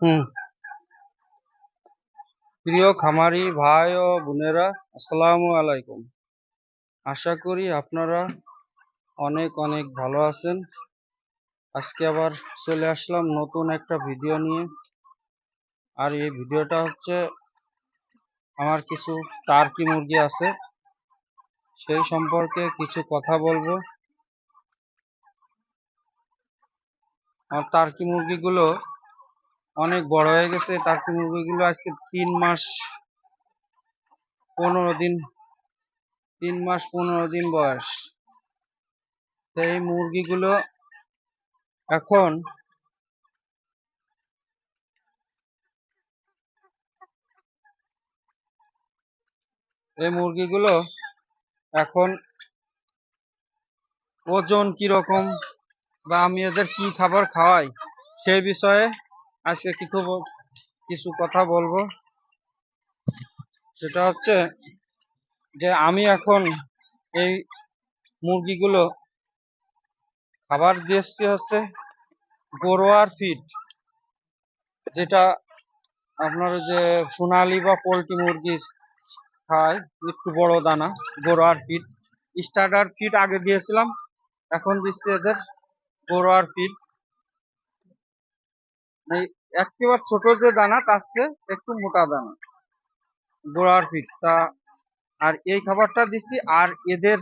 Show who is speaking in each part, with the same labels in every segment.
Speaker 1: হুম। প্রিয় খামারি ভাই ও বোনেরা, আসসালামু আলাইকুম। আশা করি আপনারা অনেক অনেক ভালো আছেন। আজকে আবার চলে আসলাম নতুন একটা ভিডিও নিয়ে। আর এই ভিডিওটা হচ্ছে আমার কিছু টার্কি মুরগি আছে, সেই সম্পর্কে কিছু কথা বলবো। আমার টার্কি মুরগিগুলো অনেক বড় হয়ে গেছে। টার্কি মুরগিগুলো আজকে 3 মাস 15 দিন 3 মাস 15 দিন বয়স। তো এই মুরগিগুলো এখন এই মুরগিগুলো এখন ওজন কিরকম বা আমি এদের কি খাবার খাওয়াই সেই বিষয়ে আজকে কিছু কথা বলবো। সেটা হচ্ছে যে আমি এখন এই মুরগিগুলো খাবার দিয়েছি হচ্ছে গরুয়ার ফিড, যেটা আপনার যে সোনালি বা পোল্ট্রি মুরগির খায়, একটু বড় দানা। গরুয়ার ফিড, স্টার্টার ফিড আগে দিয়েছিলাম, এখন দিচ্ছি এদের গরুয়ার ফিড। এই একেবারে ছোট যে দানা তার চেয়ে একটু মোটা দানা গরুয়ার ফিড তা। আর এই খাবারটা দিচ্ছি। আর এদের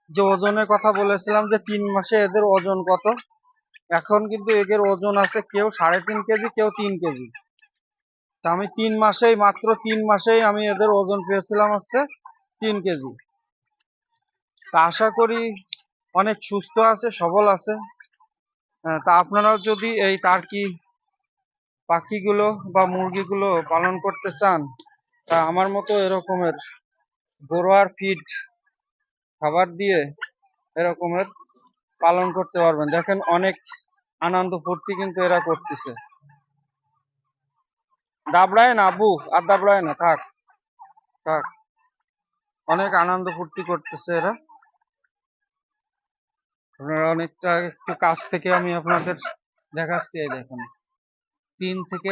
Speaker 1: যে ওজনের কথা বলেছিলাম যে 3 মাসে এদের ওজন কত, এখন কিন্তু এদের ওজন আছে কেউ 3.5 কেজি, কেউ 3 কেজি। তা আমি 3 মাসেই, মাত্র 3 মাসেই আমি এদের ওজন পেয়েছিলাম হচ্ছে 3 কেজি। তা আশা করি অনেক সুস্থ আছে, সবল আছে। তা আপনারাও যদি এই টার্কি পাখিগুলো বা মুরগিগুলো পালন করতে চান, তা আমার মতো এরকমের ঘরোয়া ফিড খাবার দিয়ে এরকমের পালন করতে পারবেন। দেখেন অনেক আনন্দ ফুর্তি কিন্তু এরা করতেছে। দাবড়ায় না আবু, আর দাবড়ায় না, থাক থাক। অনেক আনন্দ ফুর্তি করতেছে এরা। আপনারা অনেকটা একটু কাছ থেকে আমি আপনাদের দেখাচ্ছি। এই দেখুন, 3 থেকে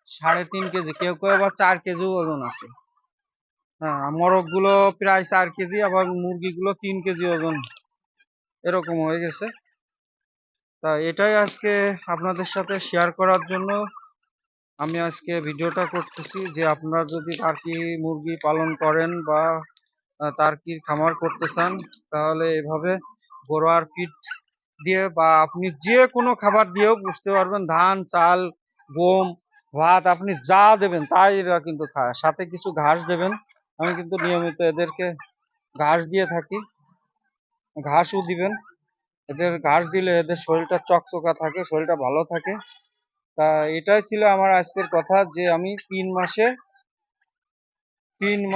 Speaker 1: 3.5 কেজি, কেউ কেউ আবার 4 কেজি ওজন আছে। হ্যাঁ, মোরগ গুলো প্রায় 4 কেজি, আবার মুরগিগুলো 3 কেজি ওজন এরকম হয়ে গেছে। তা এটাই আজকে আপনাদের সাথে শেয়ার করার জন্য আমি আজকে ভিডিওটা করতেছি, যে আপনারা যদি টার্কি মুরগি পালন করেন বা টার্কির খামার করতে চান, তাহলে এভাবে ঘরোয়ার ফিড দিয়ে বা আপনি যে কোনো খাবার দিয়েও বুঝতে পারবেন, ধান চাল গম ভাত আপনি যা দেবেন তাই এরা কিন্তু খায়। সাথে কিছু ঘাস দেবেন। আমি কিন্তু নিয়মিত এদেরকে ঘাস দিয়ে থাকি, ঘাসও দিবেন। এদের ঘাস দিলে এদের শরীরটা চকচকা থাকে, শরীরটা ভালো থাকে। তা এটাই ছিল আমার আজকের কথা, যে আমি 3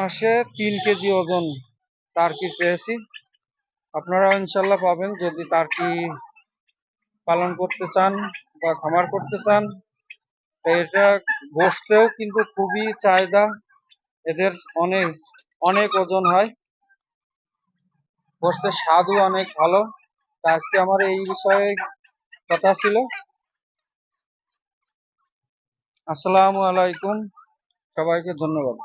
Speaker 1: মাসে 3 কেজি ওজন টার্কি পেয়েছি। আপনারাও ইনশাল্লাহ পাবেন যদি টার্কি পালন করতে চান বা খামার করতে চান। এটা গোশতেও কিন্তু খুবই চাহিদা, এদের অনেক অনেক ওজন হয়, গোশতের স্বাদও অনেক ভালো। তা আজকে আমার এই বিষয়ে কথা ছিল। আসসালামু আলাইকুম, সবাইকে ধন্যবাদ।